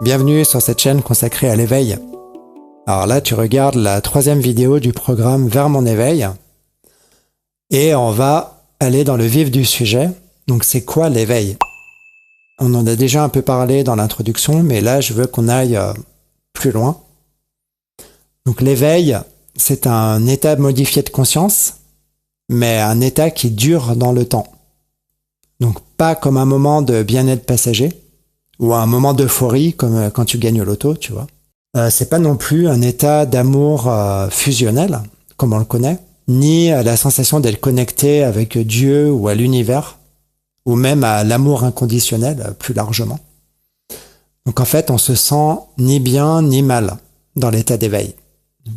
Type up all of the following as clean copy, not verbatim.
Bienvenue sur cette chaîne consacrée à l'éveil. Alors là, tu regardes la 3e vidéo du programme Vers mon éveil. Et on va aller dans le vif du sujet. Donc c'est quoi l'éveil? On en a déjà un peu parlé dans l'introduction, mais là je veux qu'on aille plus loin. Donc l'éveil, c'est un état modifié de conscience, mais un état qui dure dans le temps. Donc pas comme un moment de bien-être passager, ou un moment d'euphorie comme quand tu gagnes au loto, tu vois. C'est pas non plus un état d'amour fusionnel, comme on le connaît, ni la sensation d'être connecté avec Dieu ou à l'univers, ou même à l'amour inconditionnel plus largement. Donc en fait, on se sent ni bien ni mal dans l'état d'éveil.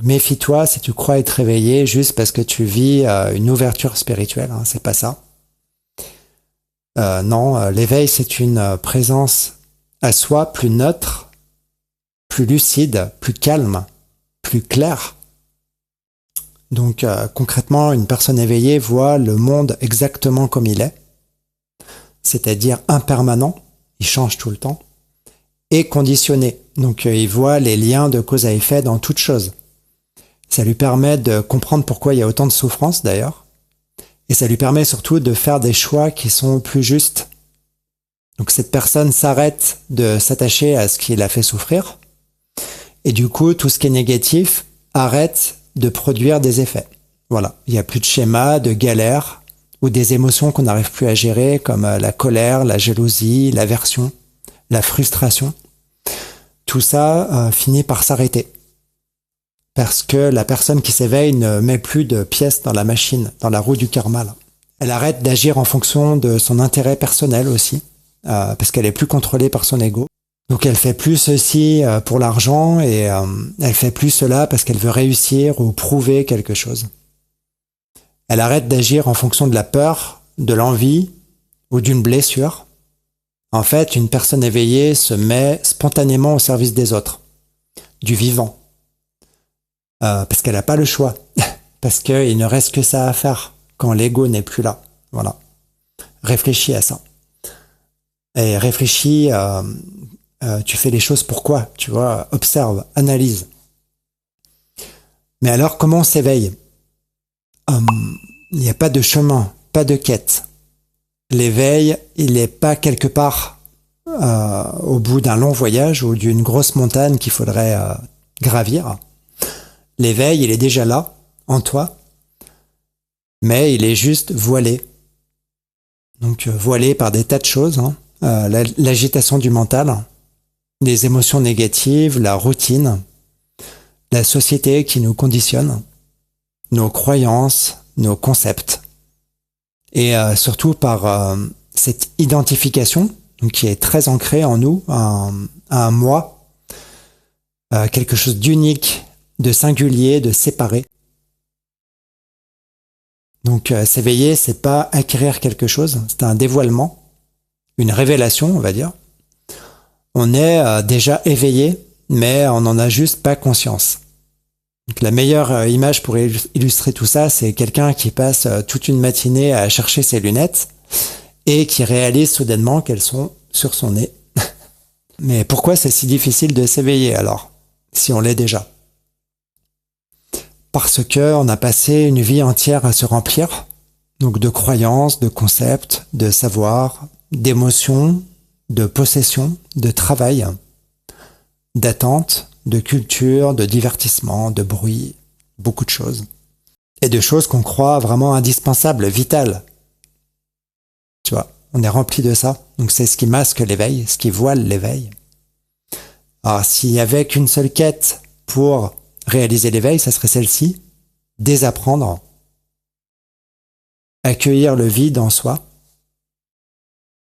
Méfie-toi si tu crois être éveillé juste parce que tu vis une ouverture spirituelle, hein, c'est pas ça. Non, l'éveil c'est une présence à soi plus neutre, plus lucide, plus calme, plus claire. Donc concrètement, une personne éveillée voit le monde exactement comme il est, c'est-à-dire impermanent, il change tout le temps, et conditionné. Donc il voit les liens de cause à effet dans toute chose. Ça lui permet de comprendre pourquoi il y a autant de souffrance d'ailleurs, et ça lui permet surtout de faire des choix qui sont plus justes. Donc cette personne s'arrête de s'attacher à ce qui la fait souffrir, et du coup tout ce qui est négatif arrête de produire des effets. Voilà, il n'y a plus de schéma, de galère, ou des émotions qu'on n'arrive plus à gérer, comme la colère, la jalousie, l'aversion, la frustration. Tout ça finit par s'arrêter. Parce que la personne qui s'éveille ne met plus de pièces dans la machine, dans la roue du karma. Là. Elle arrête d'agir en fonction de son intérêt personnel aussi, parce qu'elle est plus contrôlée par son ego. Donc elle fait plus ceci pour l'argent et elle fait plus cela parce qu'elle veut réussir ou prouver quelque chose. Elle arrête d'agir en fonction de la peur, de l'envie ou d'une blessure. En fait, une personne éveillée se met spontanément au service des autres, du vivant. Parce qu'elle n'a pas le choix, parce qu'il ne reste que ça à faire quand l'ego n'est plus là. Voilà. Réfléchis à ça. Et réfléchis, tu fais les choses pourquoi, tu vois, observe, analyse. Mais alors, comment on s'éveille? Il n'y a pas de chemin, pas de quête. L'éveil, il n'est pas quelque part au bout d'un long voyage ou d'une grosse montagne qu'il faudrait gravir. L'éveil, il est déjà là, en toi, mais il est juste voilé. Donc voilé par des tas de choses, hein. L'agitation du mental, les émotions négatives, la routine, la société qui nous conditionne, nos croyances, nos concepts, et surtout par cette identification donc, qui est très ancrée en nous, un moi, quelque chose d'unique, de singulier, de séparé. Donc s'éveiller, c'est pas acquérir quelque chose, c'est un dévoilement, une révélation, on va dire. On est déjà éveillé, mais on n'en a juste pas conscience. Donc, la meilleure image pour illustrer tout ça, c'est quelqu'un qui passe toute une matinée à chercher ses lunettes et qui réalise soudainement qu'elles sont sur son nez. Mais pourquoi c'est si difficile de s'éveiller alors, si on l'est déjà? Parce que on a passé une vie entière à se remplir, donc de croyances, de concepts, de savoirs, d'émotions, de possessions, de travail, d'attentes, de culture, de divertissement, de bruit, beaucoup de choses. Et de choses qu'on croit vraiment indispensables, vitales. Tu vois, on est rempli de ça. Donc c'est ce qui masque l'éveil, ce qui voile l'éveil. Alors s'il y avait qu'une seule quête pour réaliser l'éveil, ça serait celle-ci, désapprendre, accueillir le vide en soi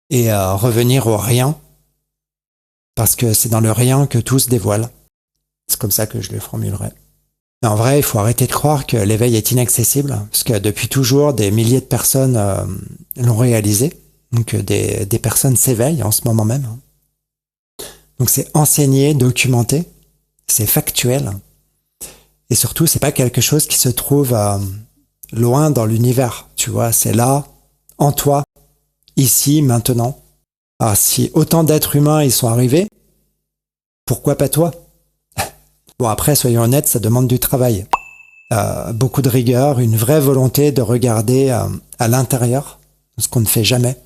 et revenir au rien, parce que c'est dans le rien que tout se dévoile. C'est comme ça que je le formulerai. Mais en vrai, il faut arrêter de croire que l'éveil est inaccessible, parce que depuis toujours, des milliers de personnes l'ont réalisé. Donc des personnes s'éveillent en ce moment même. Donc c'est enseigné, documenté, c'est factuel. Et surtout, c'est pas quelque chose qui se trouve loin dans l'univers. Tu vois, c'est là, en toi, ici, maintenant. Alors si autant d'êtres humains y sont arrivés, Pourquoi pas toi? Bon, après, soyons honnêtes, ça demande du travail. Beaucoup de rigueur, une vraie volonté de regarder à l'intérieur, ce qu'on ne fait jamais,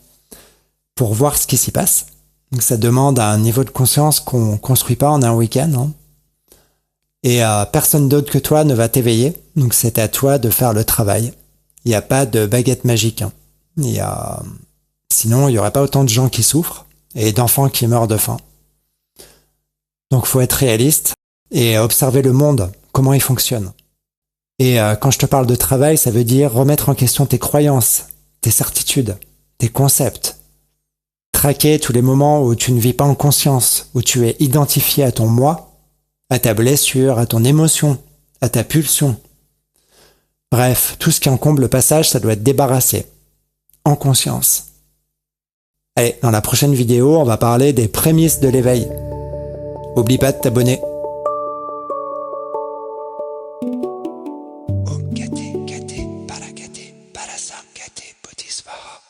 pour voir ce qui s'y passe. Donc ça demande un niveau de conscience qu'on construit pas en un week-end. Hein. Et personne d'autre que toi ne va t'éveiller, donc c'est à toi de faire le travail. Il n'y a pas de baguette magique. Hein. Sinon, il n'y aurait pas autant de gens qui souffrent et d'enfants qui meurent de faim. Donc faut être réaliste et observer le monde, comment il fonctionne. Et quand je te parle de travail, ça veut dire remettre en question tes croyances, tes certitudes, tes concepts. Traquer tous les moments où tu ne vis pas en conscience, où tu es identifié à ton moi, à ta blessure, à ton émotion, à ta pulsion. Bref, tout ce qui encombre le passage, ça doit être débarrassé, en conscience. Allez, dans la prochaine vidéo, on va parler des prémices de l'éveil. Oublie pas de t'abonner. Om Gate, Gate, Para Gate, Parasam Gate, Bodhisvaha.